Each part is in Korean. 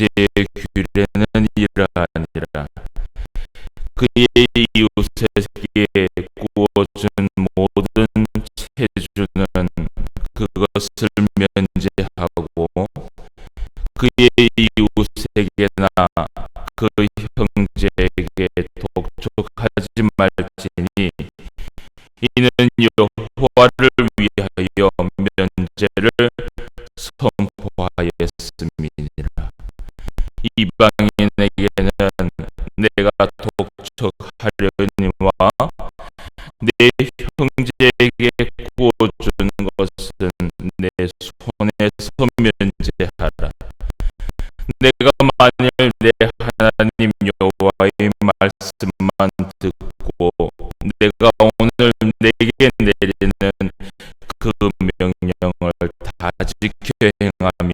형제의 규례는 이러하니라. 그의 이웃에게 구워준 모든 채주는 그것을 면제하고 그의 이웃에게나 그 형제에게 독촉하지 말지니 이는 여호와를 위하여 면제를 선포하였음이니라. 이방인에게는 내가 독촉하려니와 내 형제에게 구워준 것은 내 손에서 면제하라. 내가 만일 내 하나님 여호와의 말씀만 듣고 내가 오늘 내게 내리는 그 명령을 다 지켜 행하면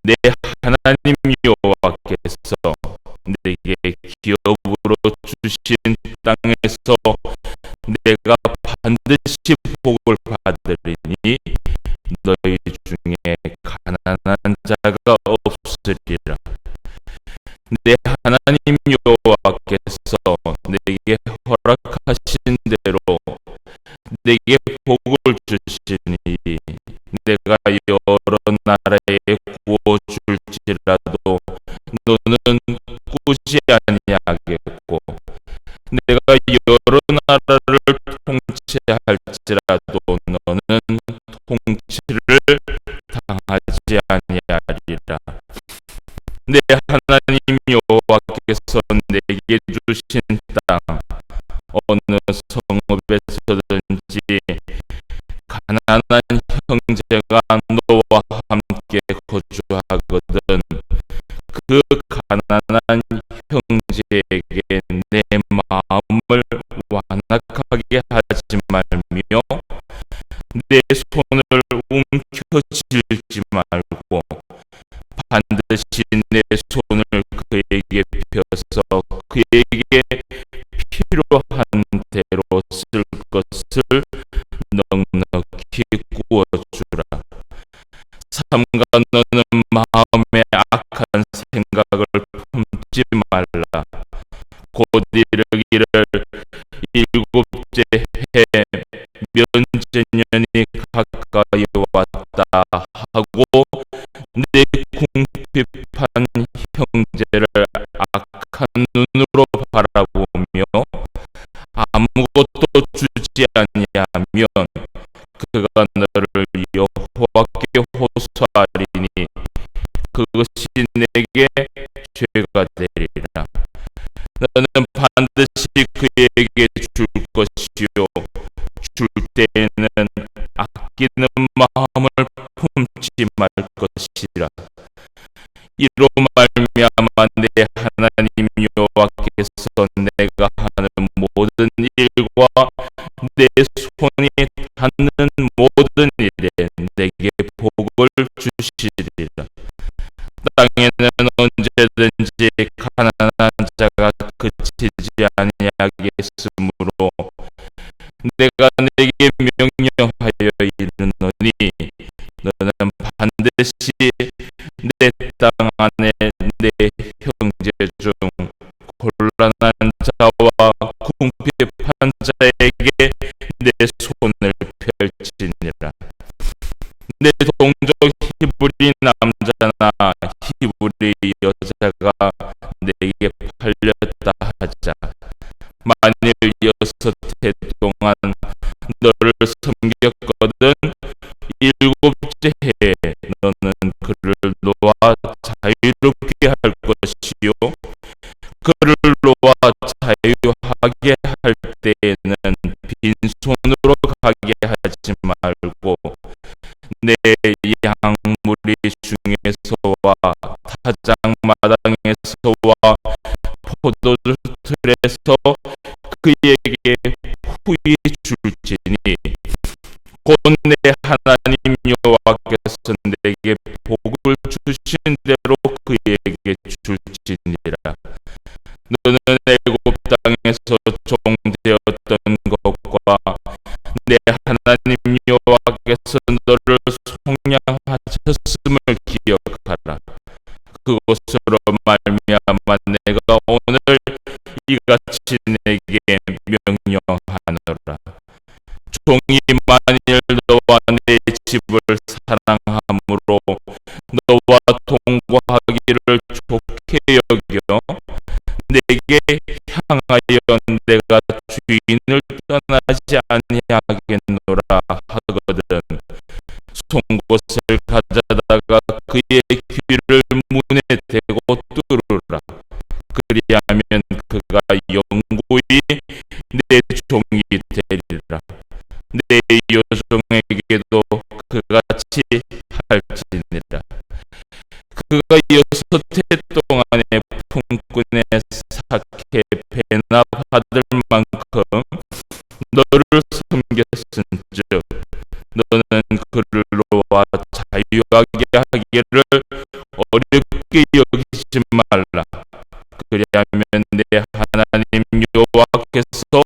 내 하나님 여호와께서 내게 기업으로 주신 땅에서 내가 반드시 복을 받으리니 너희 중에 가난한 자가 없으리라. 내 하나님 여호와께서 내게 허락하신 대로 내게 복을 주시니 내가 여러 나라에 구워줄지라도 너는 꾸지 아니하겠고 내가 여러 나라를 통치할지라도 너는 통치를 당하지 아니하리라. 내 하나님 여호와께서 내게 주신 땅 어느 성읍에서든지 가난한 형제가 너와 함께 거주하거든 그 가난한 형제에게 내 마음을 완악하게 하지 말며 내 손을 움켜쥐지 말고 반드시 내 손을 그에게 펴서 그에게 필요한 대로 쓸 것을 넉넉히 구워주라. 삼가 너는 마음에 악한 생각을 품지 말라. 곧 이르기를 일곱째 해 면제년이 가까이 왔다 하고 내 궁핍한 형제를 악한 눈으로 바라보며 아무것도 주지 아니하면 그가 너를 여호와께 호소하리니 그것이 내게 죄가 되리라. 너는 반드시 그에게 줄 것이요 줄 때에는 아끼는 마음을 품지 말 것이라. 이로 말미암아 내 하나님 여호와께서 내가 하는 모든 일과 내 손이 닿는 모든 일에 내게 복을 주시리라. 땅에는 언제든지 가난한 자가 그치지 아니하겠으므로 내가 내게 명령하여 이르노니 너는 반드시 내 땅 안에 내 형제 중 곤란한 자와 궁핍한 자에게 내 손을 펼치니라. 내 동족 히브리 남자나 히브리 여자가 내게 팔렸다 하자. 만일 6해 동안 너를 섬겼거든 7째 해에 너는 그를 놓아 자유롭게 할 것이요 그를 놓아 자유하게 할 때에는 빈손으로 가게 하지 말고 내 양무리 중에서와 타작마당에서와 포도들에서 그에게 후히 줄지니 곧 내 하나님 여호와께서 내게 복을 주신 대로 그에게 줄지니라. 너는 애굽 땅에서 종되었던 것과 내 하나님 여호와께서 너를 속량하셨음을 기억하라. 그것으로 말미암아 내가 오늘 이같이 내게 명령하노라. 종이 만일 너와 내 집을 사랑함으로 너와 동거하기를 좋게 여겨 내게 향하여 내가 주인을 떠나지 아니하겠노라 하거든 송곳을 가져다가 그의 귀를 문에 대고 뚫으라. 그리하면 그가 영구히 내 종이 되리라. 내 여종에게도 그같이 할지니라. 그가 6해 동안에 품꾼의 사케 배나 받을 만큼 너를 섬겼은즉 너는 그를 놓아 자유하게 하기를 어렵게 여기지 말라. 그리하면 내 하나님 여호와께서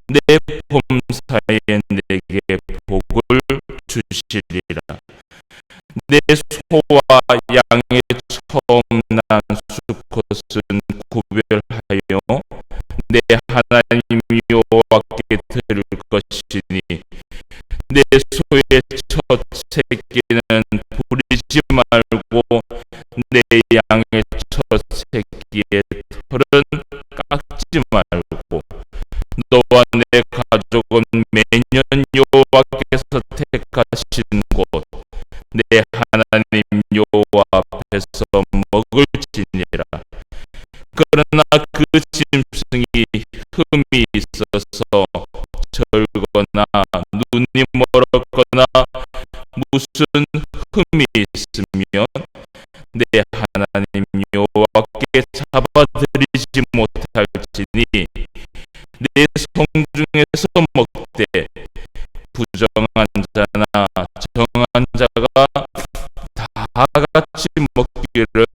내 범사에 내게 복을 주시리라. 내 소와 양의 처음 난 수컷은 구별하여 내 하나님 여호와께 드릴 것이니 내 소의 첫 새끼는 부리지 말고 내 양의 첫 새끼의 털은 깎지 말고 너와 내 가족은 매년 여호와께서 택하신 곳 내 하나님 여호와 앞에서 먹을지니라. 그러나 그 짐승이 흠이 있어서 절거나 눈이 멀었거나 무슨 흠이 있으면 내 하나님 여호와께 잡아들이지 못할지니 내 성중에서 먹되 부정한 자나 정한 자가 다 같이 먹기를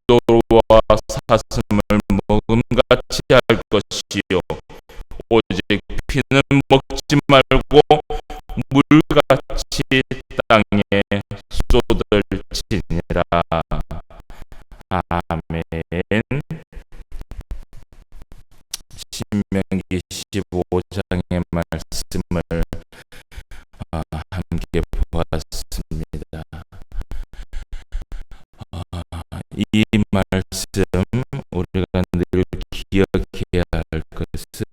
노루와 사슴을 먹음같이 할 것이요 오직 피는 먹지 말고 물같이 땅에 쏟을지니라. 아멘. 신명기 15장의 말씀을 함께 보았습니다. 이 말씀 우리가 늘 기억해야 할 것은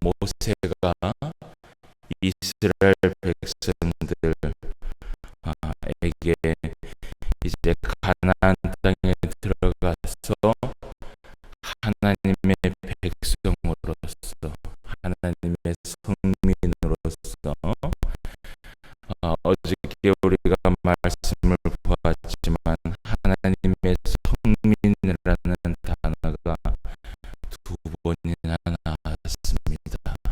모세가 이스라엘 백성들에게 이제 가나안 땅에 들어가서 하나님의 백성으로서 하나님의 성민으로서 어저께 우리가 말씀을 보았지만 하나님의 성민이라는 단어가 2번이나 나왔습니다.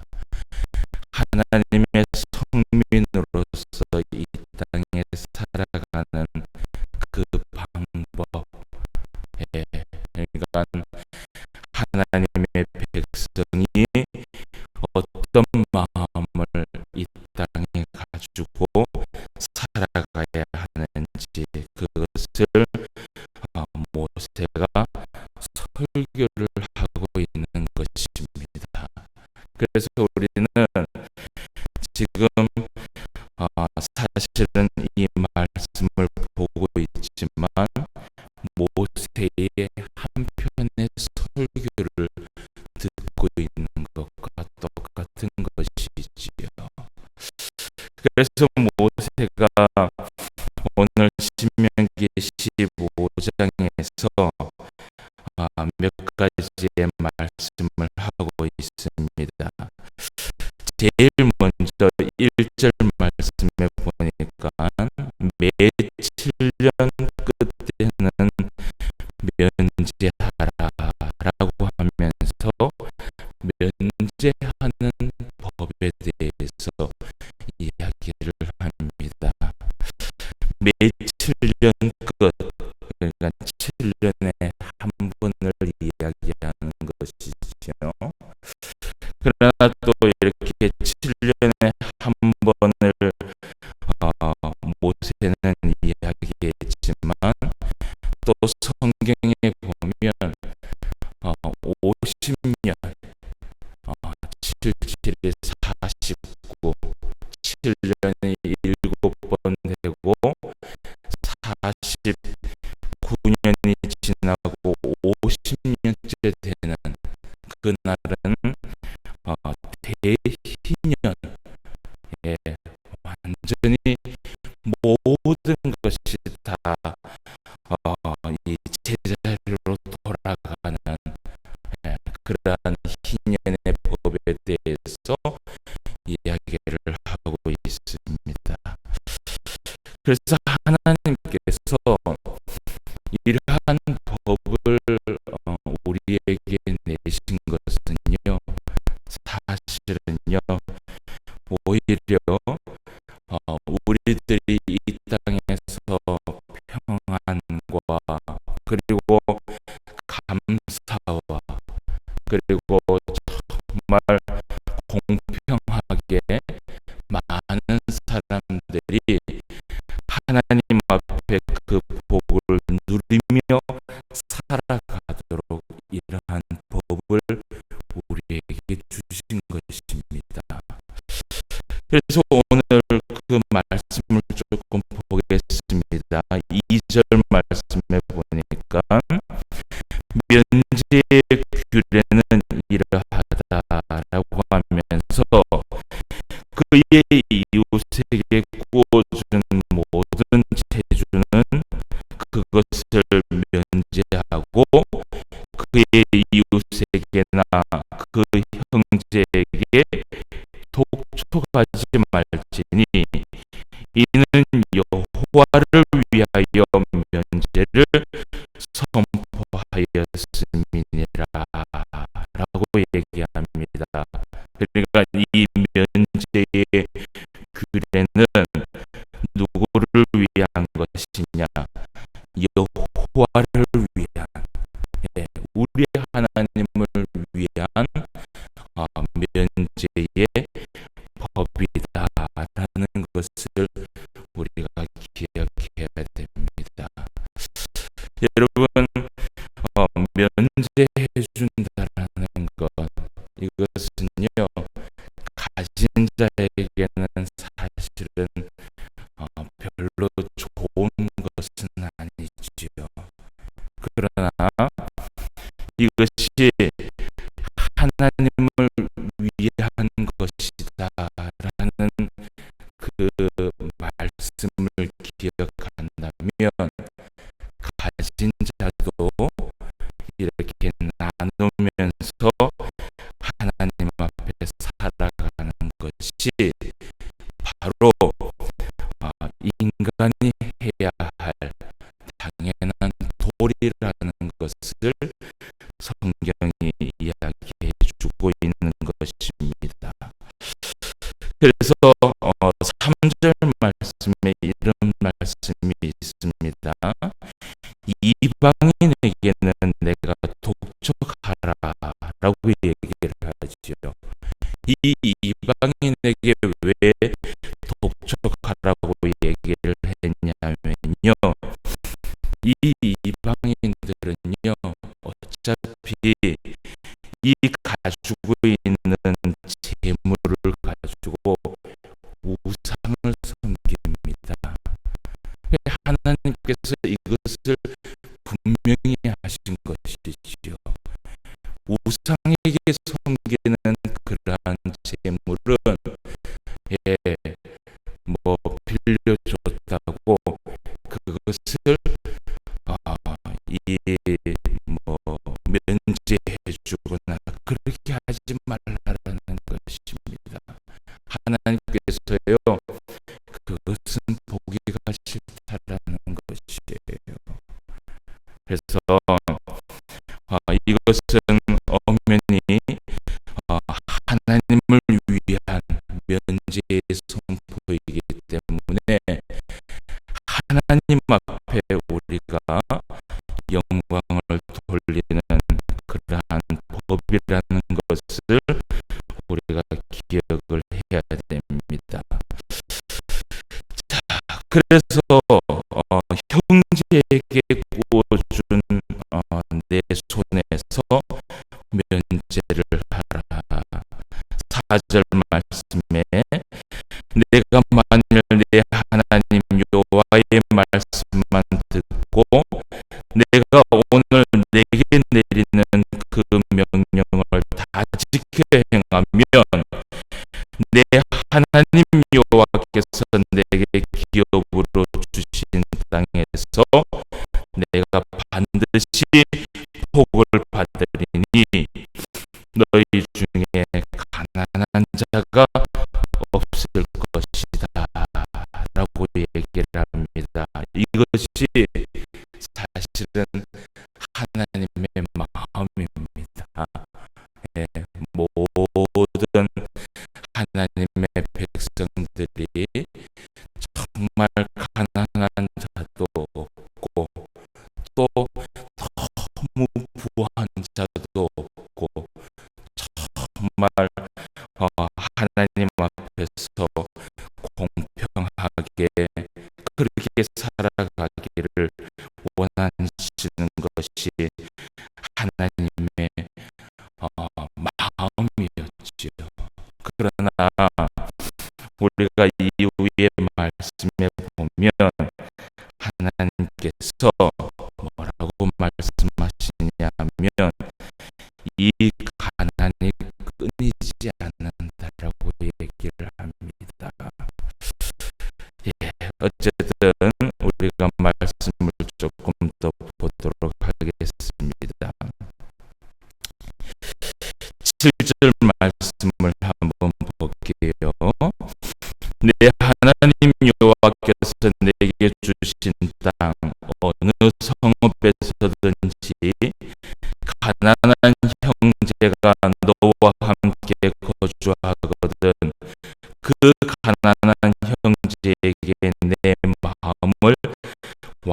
하나님의 성민으로서 이 땅에 살아가는 그 방법에 그러니까 하나님의 백성이 어떤 마음을 이 땅에 가지고 살아가야 하는지 그것을 모세가 설교를 하고 있는 것입니다. 그래서 우리는 지금 사실은 이 말씀을 보고 있지만 모세의 한편의 설교를 듣고 있는 것과 똑같은 것이지요. 그래서 모세가 오늘 신명기 15장에서 몇 가지의 말씀을 하고 있습니다. 제일 먼저 1절 말씀에 보니까 매 7년 끝에는 면제하라라고 하면서 면제하는 법에 대해서 이야기를 합니다. 매 7년 끝, 그러니까 7년에 한 번을 이야기하는 것이죠. 그러나 또 이렇게 7년에 한 번을 모세는 이야기했지만 5년이 지나고 50년째 되는 그날은 대희년, 완전히 모든 것이 다 이 제자리로 돌아가는 그러한 희년의 법에 대해서 이야기를 하고 있습니다. 그래서 하나님께서 이러한 법을 우리에게 내신 것은요, 사실은요, 오히려 우리들이 이 땅에서 평안과 그리고 감사와 그리고 정말 공평하게 많은 사람들이 하나님 앞에 그 복을 누리며 살아가도록 이러한 법을 우리에게 주신 것입니다. 그래서 오늘 그 말씀을 조금 보겠습니다. 2절 말씀에 보니까 면제의 규례는 이러하다라고 하면서 그의 이웃에게 구워준 모든 재주는 그것을 면제하고 그의 이웃에게나 그 형제에게 독촉하지 말지니 이는 여호와를 위하여 면제를 선포하였음이니라 라고 얘기합니다. 그러니까 이 면제의 규례는 누구를 위한 것이냐? 여호와를 위한, 우리 하나님을 위한 면제의 법이다라는 것을 우리가 기억해야 됩니다. 여러분, 면제해 준다라는 것, 이것은요, 가진 자에게는 사실은 별로 좋은 것은 아니지요. 그러나 이것이 하나님을 위한 것이다라는 그 말씀을 기억한다면 가진 자도 이렇게 나누면서 하나님 앞에 살아가는 것이 바로 인간이 해야 할 당연한 도리라는 것을 성경이 이야기해 주고 있는 것입니다. 그래서 3절 말씀에 이런 말씀이 있습니다. 이방인에게는 내가 독촉하라라고 얘기를 하죠. 이 이방인에게 왜 독촉하라고 얘기를 했냐면요, 이 이방인들은요, 어차피 이 가지고 있는 재물을 가지고 우상을 섬깁니다. 하나님께서 이것을 분명히 하신 것이지요. 우상에게 섬기는 그러한 재물은 빌려줬다고 그것을 면제해주거나 그렇게 하지 말라는 것입니다. 하나님께서요, 그것은 보기가 싫다라는 것이에요. 그래서 이것은 엄연히 하나님을 위한 면제의 선포이기 때문에 하나님 앞에 우리가 영광을 돌리는 그러한 법이라는 것을 우리가 기억을 해야 됩니다. 자, 그래서 형제에게 구워준 내 손에서 면제를 하라. 4절 말씀에 내가 만일 내 하나님 여호와의 말씀만 듣고 내가 오늘 내게 내리는 그 명령을 다 지켜 행하면 내 하나님 여호와께서 내게 기업으로 주신 땅에서 내가 반드시 복을 받으리니 너희 중에 가난한 자가 없을 것이다 라고 얘기를 합니다. 이것이 사실은 하나님의 마음입니다. 예, 모든 하나님의 백성들이 정말 가난한 자도 없고 또 너무 부한 자도 없고 정말 하나님 앞에서 공평하게 그렇게 살아가기를 원하시는 것이 하나님의 마음이었지요. 그러나 우리가 이후의 말씀에 보면 하나님께서 뭐라고 말씀하시냐면 이 가난이 끊이지 않는다라고 얘기를 합니다. 예, 어쨌든 우리가 말씀을 조금 더 보도록 하겠습니다. 7절 말씀을 한번 볼게요. 내 하나님 여호와께서 내게 주신 땅 어느 성읍에서든지 가난한 형제가 너와 함께 거주하거든 그 가난한 형제에게 내 마음을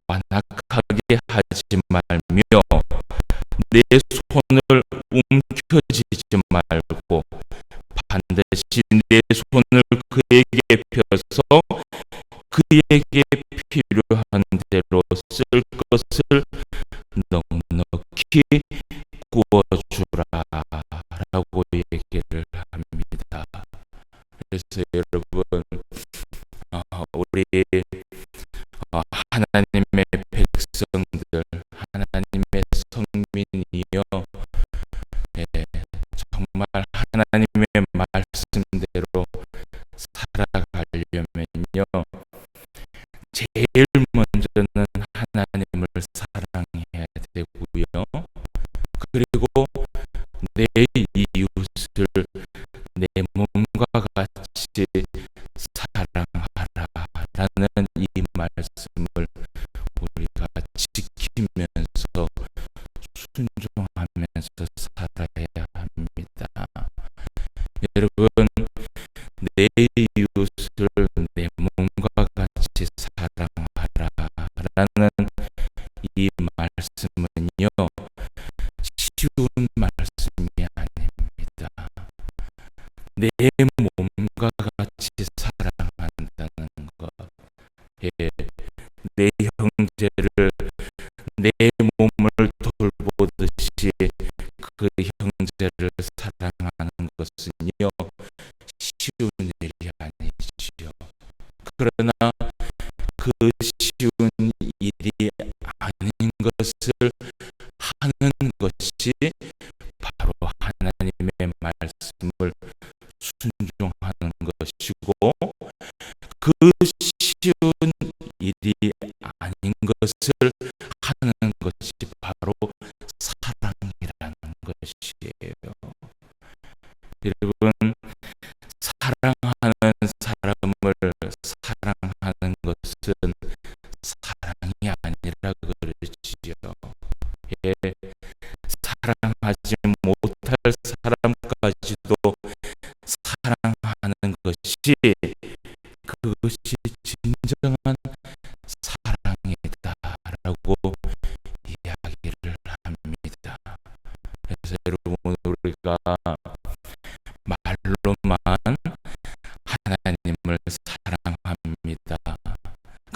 완악하게 하지 말며 내 손을 움켜쥐지 말고 반드시 내 손을 그에게 펴서 그에게 필요한 대로 쓸 것을 넉넉히 구워주라 라고 얘기를 합니다. 그래서 여러분 우리 하나님의 백성들 하나님의 성민이요 정말 하나님의 말씀대로 살아가려면요 제일 먼저는 하나님을 사랑해야 되고요 그리고 내 이웃을 내 몸과 같이 사랑하라라는 이 말씀을 우리가 지키면서 순종하면서 살아야 합니다. 여러분 내 이웃을 내 몸과 같이 사랑하라라는 이 말씀은요 쉬운 말씀이 아닙니다. 내 몸과 같이 사랑한다는 것, 내 형제를 내 몸을 돌보듯이 그 형제를 사랑하는 것은요 쉬운 일이 아니지요. 그러나 그 쉬운 일이 아닌 것을 하는 것이 바로 하나님의 말씀을 순종하는 것이고 그 쉬운 일이 아닌 것을 하는 것이 바로 사랑이라는 것이에요. 여러분 사랑하는 사람을 사랑하는 것은 사랑이 아니라 그러지요. 예, 사랑하지 못할 사람까지도 사랑하는 것이 그것이 진정한 사랑이다라고 이야기를 합니다. 그래서 여러분 우리가 말로만 하나님을 사랑합니다.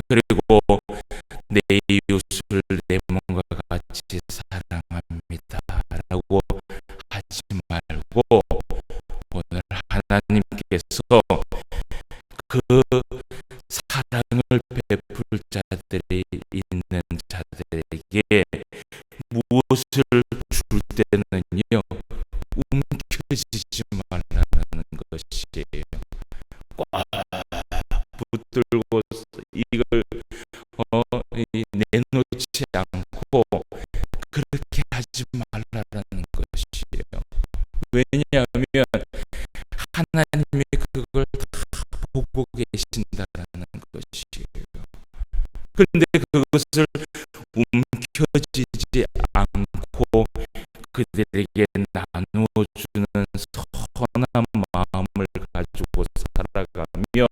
그리고 내 이웃을 내 몸과 같이 사랑합니다 라고 하지 말고 오늘 하나님께서 그 사랑을 베풀 자들 것들이 있는 자들에게 무엇을 줄 때는요, 움켜쥐지 말라는 것이에요. 꽉 붙들고 이걸 내놓지 않고 그렇게 하지 말라는 것이에요. 왜냐하면 하나님이 그걸 다 보고 계신다라는 것이에요. 그런데 그것을 움켜쥐지 않고 그들에게 나누어주는 선한 마음을 가지고 살아가면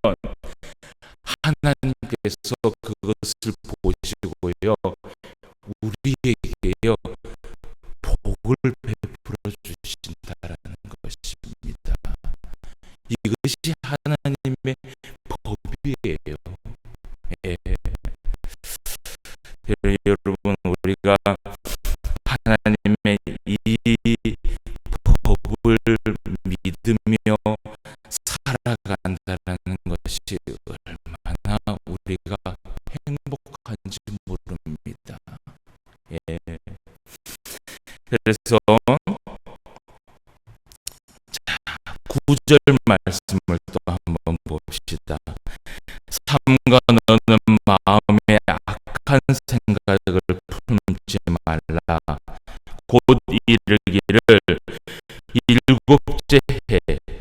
하나님께서 그것을 보시고요, 우리에게요 복을 베풀어 주신다라는 것입니다. 이것이 하나님의 법이에요. 예. 여러분, 우리가 하나님의 이 법을 믿으며 살아간다라는 것이 얼마나 우리가 행복한지 모릅니다. 예. 그래서 9절 말씀을 또 한번 봅시다. 삼가 너는 마음에 악한 생각을 품지 말라. 곧 이르기를 일곱째 해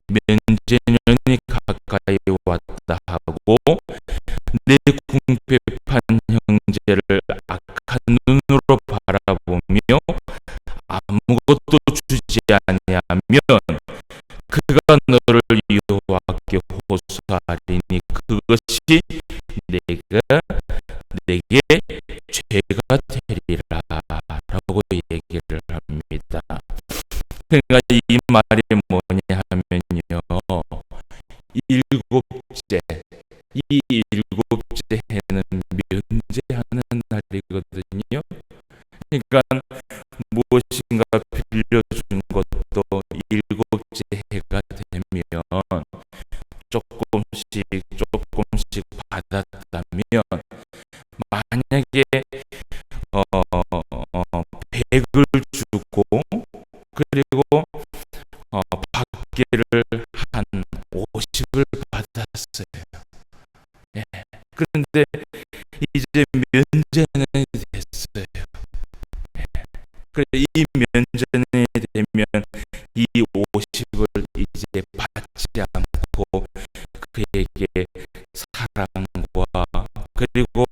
면제년이 가까이 왔다 하고 내 궁핍한 형제를 악한 눈으로 바라보며 아무것도 주지 아니하면 그가 너를 여호와께 호소하리니 그것이 내게 죄가 되리라 라고 얘기를 합니다. 그러니까 이 말이 뭐냐 하면요, 일곱째, 이 일곱째 해는 면제하는 날이거든요. 그러니까 무엇인가 빌려준 것도 일곱째 해가 되면 조금씩 받았다면, 만약에 100을 주고 그리고 받기를 한 50을 받았어요. 예. 그런데 이제 면제는 됐어요. 예. 그래, 이 면제는 되면 이 50을 이제 받지 않고 그에게 사랑과 그리고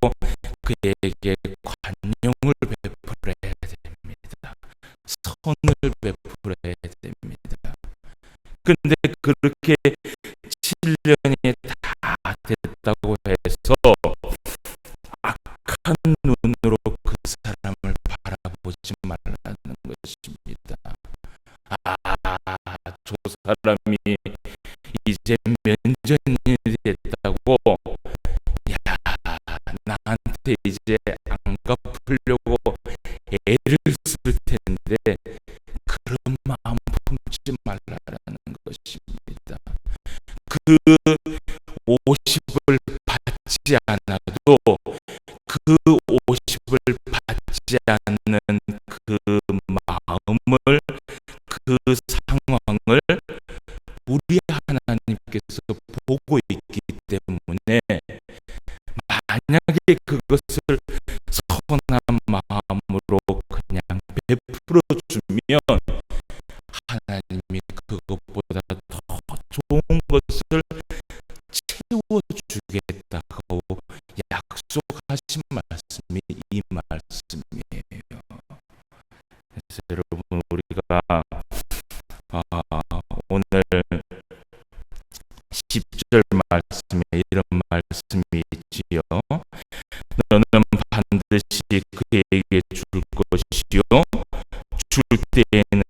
그에게 관용을 베풀어야 됩니다. 선을 베풀어야 됩니다. 근데 그렇게 7년이 다 됐다고 해서 악한 눈으로 그 사람을 바라보지 말라는 것입니다. 저 사람이 이제 면전이 됐다고, 야, 나한테 이제 안 갚으려고 애를 쓸 텐데 그런 마음 품지 말라는 것입니다. 그 50을 받지 않아도 그 50을 받지 않는 그 마음을, 그 상황을 우리 하나님께서 보고 있기 때문에 만약에 그것을 선한 마음으로 그냥 베풀어 주면 하나님이 그것보다 더 좋은 것을 채워주겠다고 약속하신 말씀이 이 말씀이에요. 그래서 여러분, 우리가 오늘 10절 말씀에 이런 말씀이 있지요. 너는 반드시 그에게 줄 것이요 줄 때에는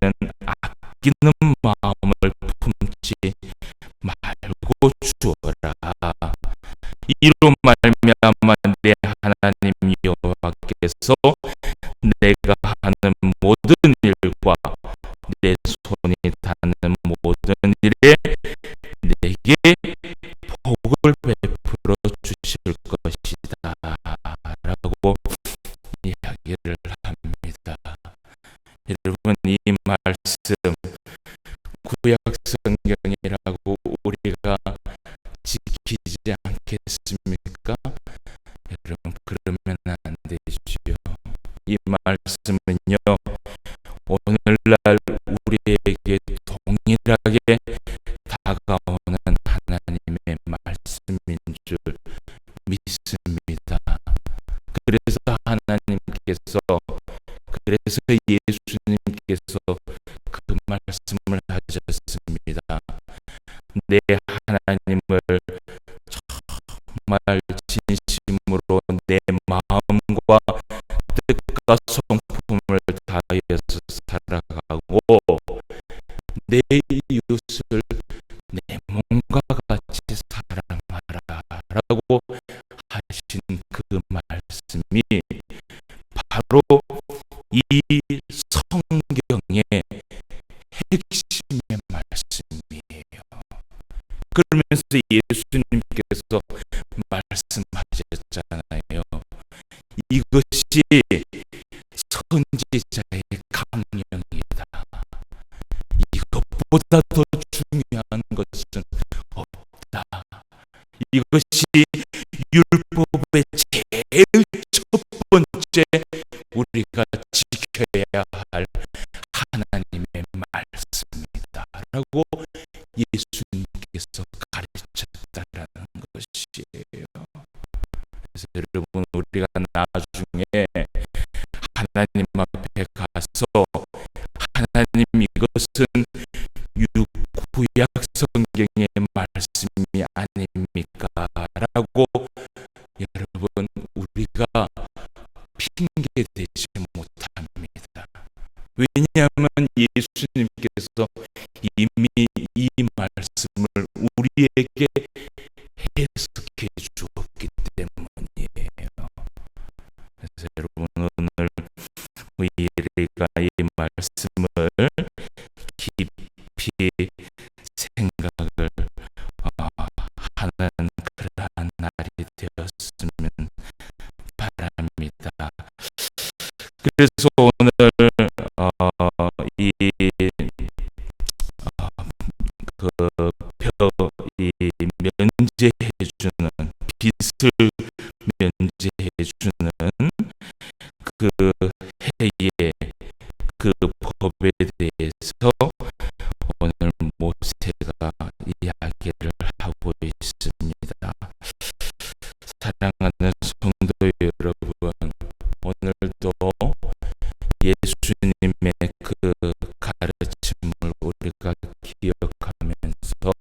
아끼는 마음을 품지 말고 주어라. 이로 말미암아 내 하나님 여호와께서 내가 하는 모든 일과 내 손이 닿는 모든 일에 내게 복을 베풀어 주실 것이다 이야기를 합니다. 여러분, 이 말씀 구약 성경이라고 우리가 지키지 않겠습니까? 여러분, 그러면 안 되지요. 이 말씀은요, 오늘날 우리에게 동일하게 다가오는 하나님의 말씀인 줄 믿습니다. 그래서 예수님께서 그 말씀을 하셨습니다. 내 하나님을 정말 진심으로 내 마음과 뜻과 성품을 다해서 살아가고 내 이웃을 내 몸과 같이 사랑하라 라고 하신 그 말씀이 바로 이 성경의 핵심의 말씀이에요. 그러면서 예수님께서 말씀하셨잖아요. 이것이 선지자의 강령이다. 이것보다 더 중요한 것은 없다. 이것이 율법의 제일 첫 번째 우리가 지켜야 할 하나님의 말씀이다 라고 예수님께서 가르쳤다라는 것이에요. 그래서 여러분, 우리가 나중에 하나님 앞에 가서 하나님, 이것은 구약 성경의 말씀이 아닙니까? 라고 여러분, 우리가 핑계대지 못합니다. 왜냐하면 예수님께서 이미 이 말씀을 우리에게 해석해 주었기 때문이에요. 그래서 여러분, 오늘 우리가 이 말씀을 깊이 생각을 하는 그러한 날이 되었으면 바랍니다. 그래서 오늘 면제해주는, 빚을 면제해주는 그 해의 그 법에 대해서 오늘 모세가 이야기를 하고 있습니다. 사랑하는 성도 여러분, 오늘도 예수님의 그 가르침을 우리가 기억하면서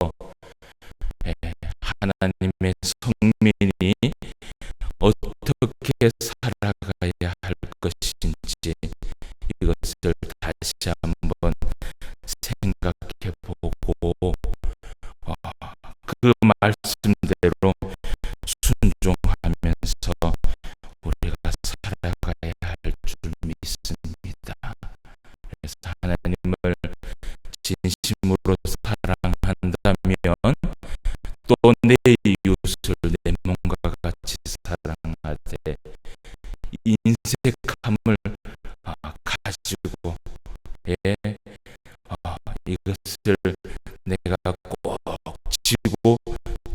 하나님의 성민이 어떻게 살아가야 할 것인지 이것을 다시 한번 생각해보고 그 말씀대로 순종하면서 우리가 살아가야 할 줄 믿습니다. 그래서 하나님을 진심으로 사랑한다면 또 내 이웃을 내 몸과 같이 사랑하되 인색함을 가지고 이것을 내가 꼭 쥐고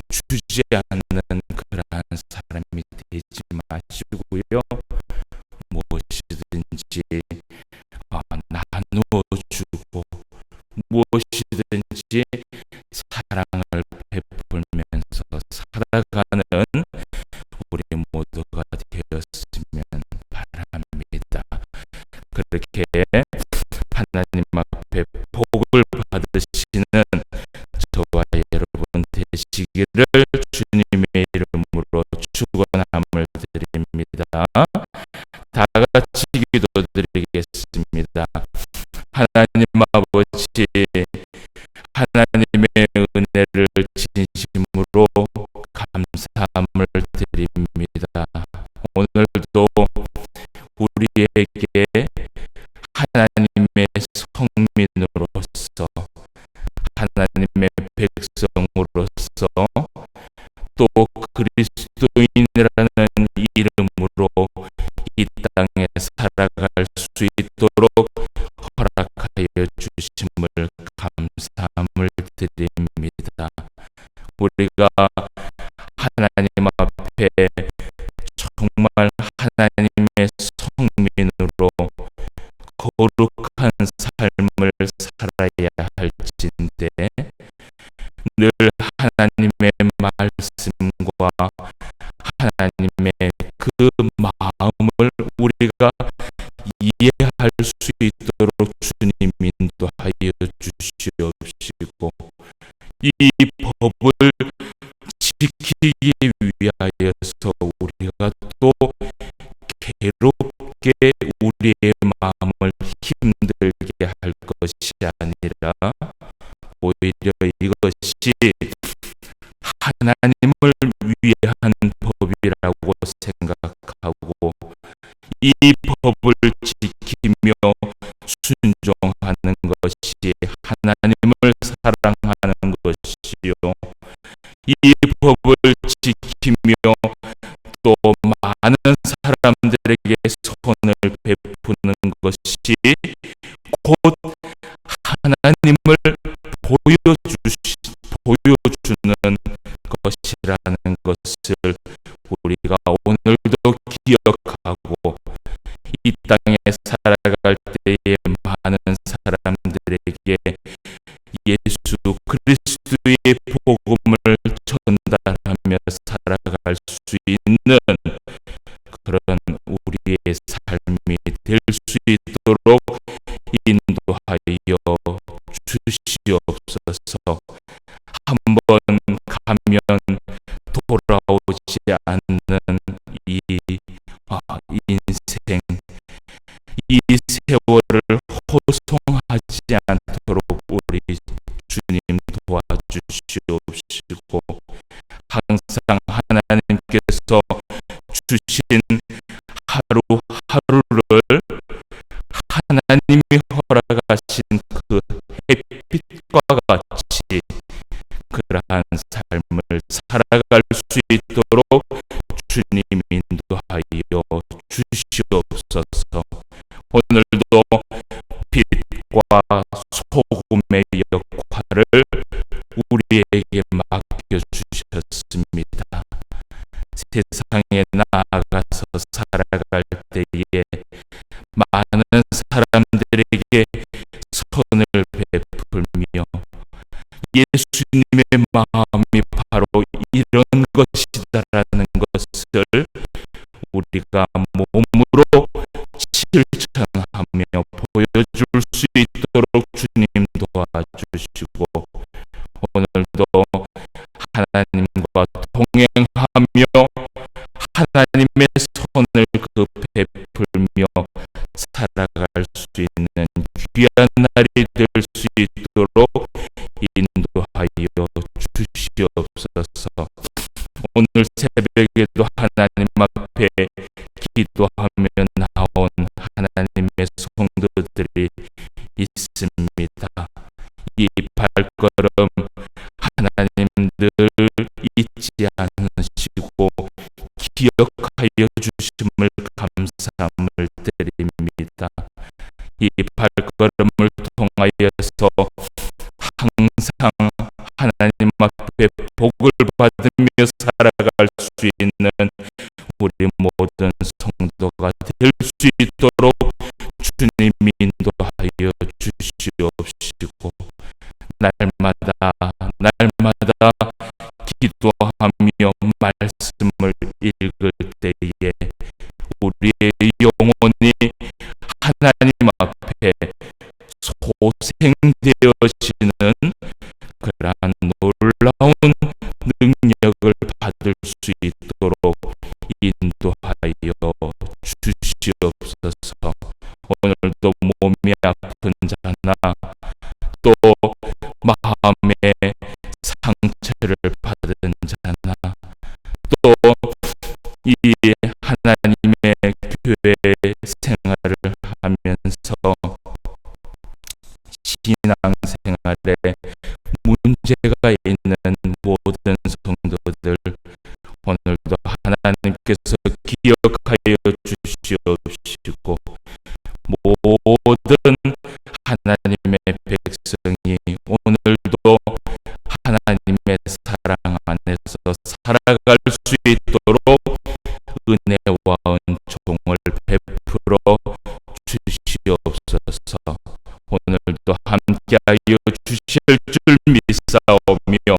주지 않는 그러한 사람이 되지 마시고요, 무엇이든지 나누어 주고 무엇이든지 사랑을 베풀면서 살아가는 우리 모두가 되었으면 바랍니다. 그렇게 하나님 앞에 복을 받으시는 저와 여러분 되시기를 주님의 이름으로 축원함을 드립니다. 다 같이 기도드리겠습니다. 하나님 아버지, 하나님의 은혜를 진심으로 감사함을 드립니다. 오늘도 우리에게 하나님의 성민으로서, 하나님의 백성으로서, 또 그리스도인이라는 이름으로 이 땅에 살아갈 수 있도록 허락하여 주심을 감사함을 드립니다. 우리가 하나님 앞에 정말 하나님의 성민으로 거룩한 삶을 살아야 할진대 늘 하나님의 말씀과 하나님의 그 마음을 우리가 이해할 수 있도록 주님 인도하여 주시옵시고, 이 법을 지키기 위하여서 우리가 또 괴롭게 우리의 마음을 힘들게 할 것이 아니라 오히려 이것이 하나님을 위한 법이라고 생각하고 이 법을 지키며 순종하는 것이 하나님을 사랑하는 것이요, 이 법을 지키며 또 많은 사람들에게 선을 베푸는 것이 곧 하나님을 보여주는 것이라는 것을 우리가 오늘도 기억하고 이 땅에 살아갈 때에 많은 사람들에게 예수 그리스도의 복음을 전달하며 살아갈 수 있는 그런 우리의 삶이 될 수 있도록 인도하여 주시옵소서. 한번 가면 돌아오지 않는 이 인생, 이 세월을 호송하지 않도록 우리 주님 도와주시옵시고, 항상 하나님께서 주신 하루하루를 하나님이 허락하신 그 햇빛과 같이 그러한 삶을 살아갈 수 있도록 주님 인도하여 주시옵소서. 오늘도 빛과 소금의 역할을 우리에게 맡겨주셨습니다. 세상에 나아가서 살아갈 때에 많은 사람들에게 선을 베풀며 예수님의 마음이 바로 이런 것이다라는 것을 우리가 몸으로 실천하며 보여줄 수 있도록 주님 도와주시고, 오늘도 하나님과 동행하며 하나님의 손을 베풀며 살아갈 수 있는 귀한 날이 될 수 있도록 인도하여 주시옵소서. 오늘 새벽에도 하나님 앞에 기도하며 나온 하나님의 성도들이 있습니다. 이 발걸음 하나님 늘 잊지 않으시고 기억하여 주심을 감사함을 드립니다. 이 발걸음을 통하여서 항상 하나님 앞에 복을 받으며 살아갈 수 있는 우리 모든 성도가 될 수 있도록 주님이 인도하여 주시옵시고, 날마다 기도하며 말씀을 읽을 때에 우리의 영혼이 하나님 앞에 소생되어지는 그러한 놀라운 능력을 받을 수 있도록 인도하여 주시옵소서. 오늘도 몸이 아픈 자나 또 마음에 상처를 받은 자나 또 이 하나님의 교회 생활을 하면서 신앙생활에 문제가 있는 모든 성도들 오늘도 하나님께서 기억하여 주시옵시고 주시고 모든 하나님의 백성이 오늘도 하나님의 사랑 안에서 살아갈 수 있도록 은혜와 은총을 베풀어 주시옵소서. 오늘도 함께하여 주실 줄 믿사오며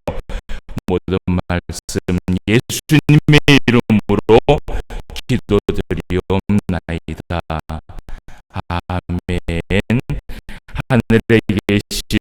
모든 말씀 예수님의 이름으로 기도드리옵나이다. 아멘. 하늘에 계신